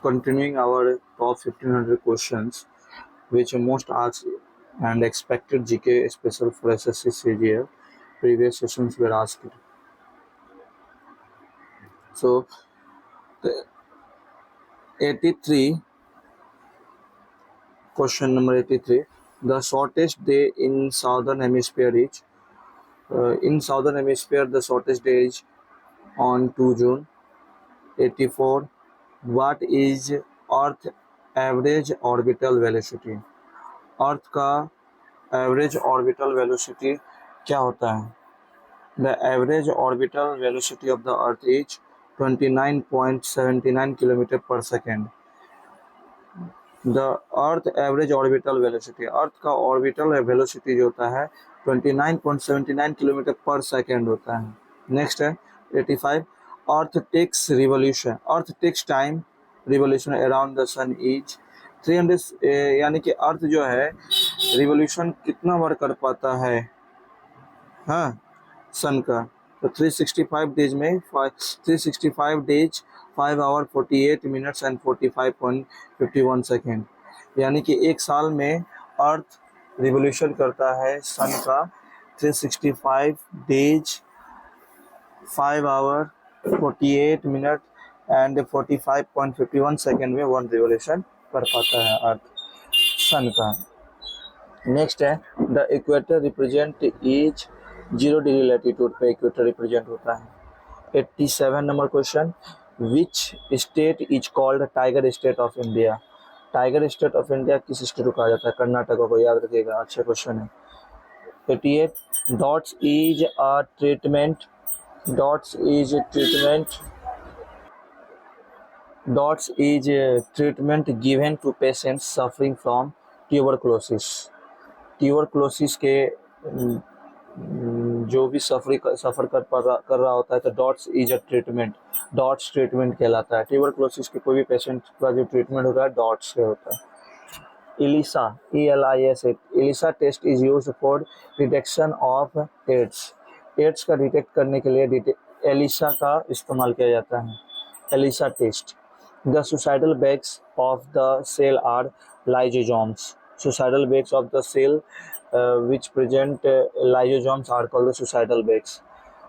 Continuing our top 1500 questions, which are most asked and expected GK special for SSC CGL. Previous sessions were asked. So, the 83, question number 83. The shortest day in southern hemisphere is in southern hemisphere the shortest day is on 2 June. 84. What is Earth average orbital velocity? अर्थ का average orbital velocity क्या होता है? The average orbital velocity of the earth is 29.79 kilometre पर second. The earth average orbital velocity, earth का orbital velocity जो होता है 29.79 kilometre पर सेकेंड होता है. नेक्स्ट है 85. Earth takes revolution, earth takes time revolution around the sun is 300, यानी कि अर्थ जो है रिवोल्यूशन कितना बार कर पाता है हाँ सन का? तो 365 डेज में 365 days 5 hour 48 minutes and 45.51 second, यानी कि एक साल में अर्थ रिवोल्यूशन करता है सन का 365 days 5 hour 48 minute and 45.51 second में वन रिवोल्यूशन कर पाता है अर्थ सन का. नेक्स्ट है the equator represent is 0 degree latitude पे इक्वेटर रिप्रेजेंट होता है. 87 number question. Which state is called tiger state of India? Tiger state of India किस स्टेट को कहा जाता है? कर्नाटक को, याद रखिएगा, अच्छा क्वेश्चन है. 88. DOTS is a treatment, DOTS is treatment, DOTS is treatment given to patients suffering from tuberculosis. Tuberculosis के जो भी सफ़र कर रहा होता है तो DOTS is a treatment, DOTS treatment कहलाता है. ट्यूबरक्लोसिस के कोई भी पेशेंट का जो ट्रीटमेंट होता है डॉट्स से होता है. ELISA, ELISA, ELISA test is used for detection of AIDS. AIDS का डिटेक्ट करने के लिए एलिसा का इस्तेमाल किया जाता है, ELISA test. The suicidal bags of the cell are lysosomes. Suicidal bags of the cell which present lysosomes are called the suicidal bags.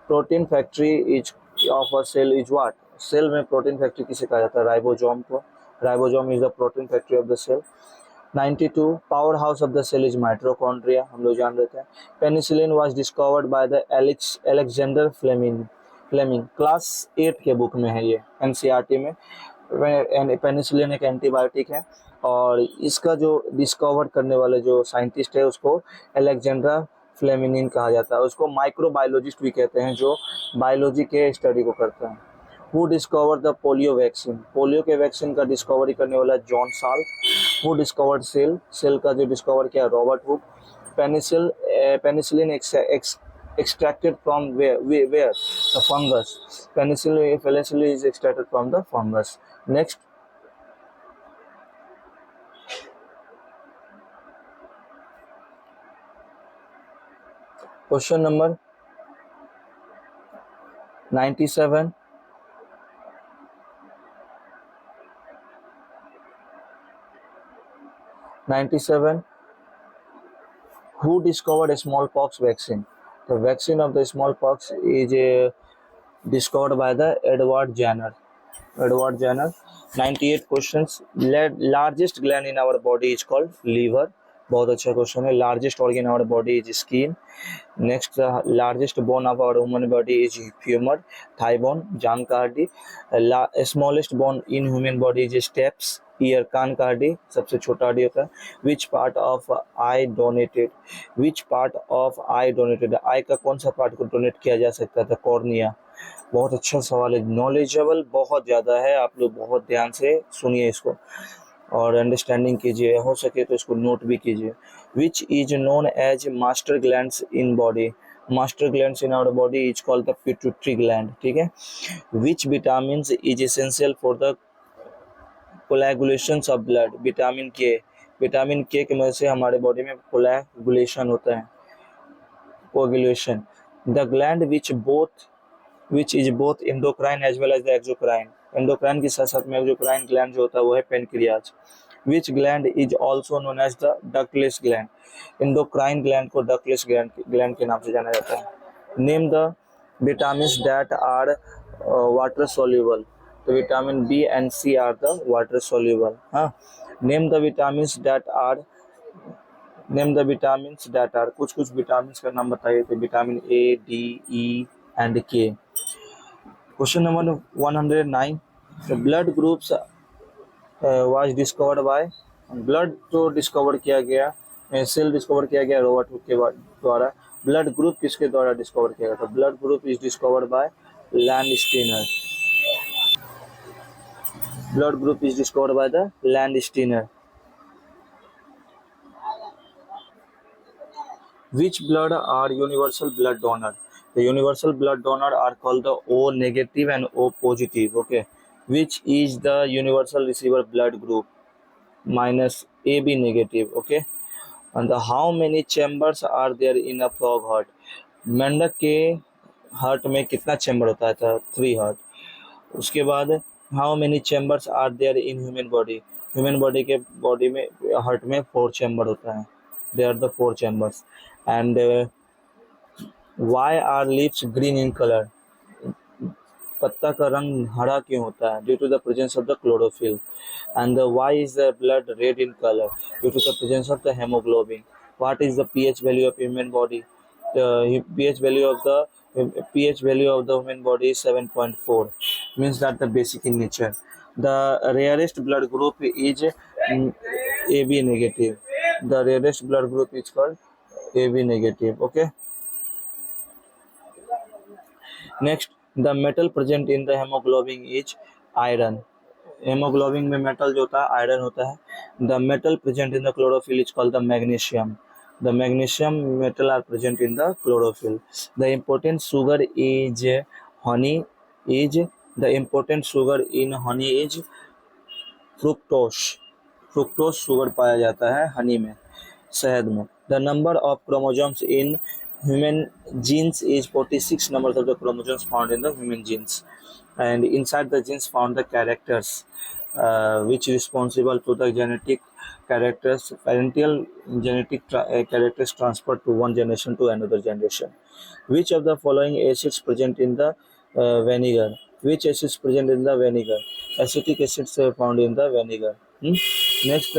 Protein factory is of a cell is what? Cell में protein factory किसे कहा जाता है? Ribosome को. Ribosome is the protein factory of the cell. 92. Powerhouse of the cell is mitochondria. हम लोग जान रहे थे. Penicillin was discovered by the Alexander Fleming. Class 8 के बुक में है ये, NCERT में. पेनिसिलिन एक एंटीबायोटिक है और इसका जो डिस्कवर करने वाले जो साइंटिस्ट है उसको अलेक्जेंड्रा फ्लेमिनिन कहा जाता है. उसको माइक्रोबायोलॉजिस्ट भी कहते हैं जो बायोलॉजी के स्टडी को करते हैं. Who discover the polio vaccine? Polio के वैक्सीन का डिस्कवरी करने वाला जॉन साल. Who discovered cell? सेल का जो डिस्कवर किया Robert Hooke. Penicillin extracted from where the fungus. Penicillin is extracted from the fungus. Next, question number 97. Who discovered a smallpox vaccine? The vaccine of the smallpox is discovered by the Edward Jenner. 98 questions. Largest gland in our body is called liver. बहुत अच्छा question है. Largest organ our body is skin. Next, largest bone of our human body is femur, thigh bone, जांग का हड्डी. Smallest bone in human body is stapes, ear, कान का हड्डी सबसे छोटा हड्डी होता है. Which part of eye donated? Which part of eye donated? Eye का कौन सा पार्ट को डोनेट किया जा सकता था? कॉर्निया. बहुत अच्छा सवाल है, नॉलेजेबल बहुत ज़्यादा है. आप लोग बहुत ध्यान से सुनिए इसको और अंडरस्टैंडिंग कीजिए, हो सके तो इसको नोट भी कीजिए. Which is known as master glands in body? Master glands in our body is called the pituitary gland. ठीक है. Which vitamin is essential for the coagulation of blood? Vitamin K. Vitamin K की वजह से हमारे body में कोलैगुलेशन होता है, coagulation. The gland which is both endocrine as well as the exocrine? Endocrine के साथ साथ में जो क्राइन ग्लैंड जो होता है वो है pancreas. Which gland is also known as the ductless gland, endocrine gland को डक्टलेस ग्लैंड के नाम से जाना जाता है। Name the vitamin that are water soluble, तो vitamin B and C are the water soluble. हाँ, name the vitamin that are, name the vitamin that are, कुछ कुछ विटामिन का नाम बताइए, तो vitamin A, D, E and K. Question number 109, the blood groups was discovered by, blood तो discover किया गया, सेल डिस्कवर किया गया रॉबर्ट हुक के द्वारा, ब्लड ग्रुप किसके द्वारा डिस्कवर किया गया था? Blood group is discovered by Landsteiner, blood group is discovered by the Landsteiner. Which blood are universal blood donor? The universal blood donor are called the O negative and O positive. Okay, which is the universal receiver blood group? Minus AB negative. Okay, and the how many chambers are there in a frog heart? मेंढक के heart में कितना chamber होता है? था 3 heart. उसके बाद how many chambers are there in human body? Human body के बॉडी में हार्ट में 4 चैम्बर होता है, they are the 4 chambers. And why are leaves green in colour? पत्ता का रंग हरा क्यों होता है? Due to the presence of the chlorophyll. And why is the blood red in colour? Due to the presence of the haemoglobin. What is the pH value of human body? The pH value of the human body is 7.4, means that the basic in nature. The rarest blood group is AB negative. The rarest blood group is called AB negative. Okay. Next, the metal present in the hemoglobin is iron. Haemoglobin में metal जो होता है iron होता है। The metal present in the chlorophyll is called the magnesium. The magnesium metal are present in the chlorophyll. The important sugar is honey is the important sugar in honey is fructose. Fructose sugar पाया जाता है हनी में, शहद में। The number of chromosomes in human genes is 46 numbers of the chromosomes found in the human genes, and inside the genes found the characters which responsible to the genetic characters, parental genetic characters transferred to one generation to another generation. Which of the following acids present in the vinegar? Which acids present in the vinegar? Acetic acids are found in the vinegar. Next,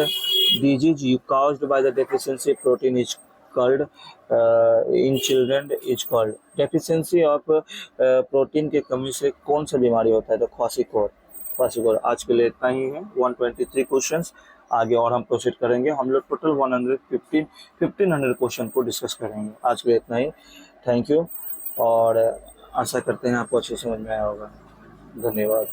disease caused by the deficiency protein is called in children is called deficiency of protein के कमी से कौन सा बीमारी होता है? तो क्वासिकोर। आज के लिए इतना ही है, 123 क्वेश्चंस। आगे और हम प्रोसीड करेंगे, हम लोग टोटल 1500 क्वेश्चन को डिस्कस करेंगे। आज के लिए इतना ही, थैंक यू, और आशा करते हैं आपको अच्छी समझ में आया होगा। धन्यवाद।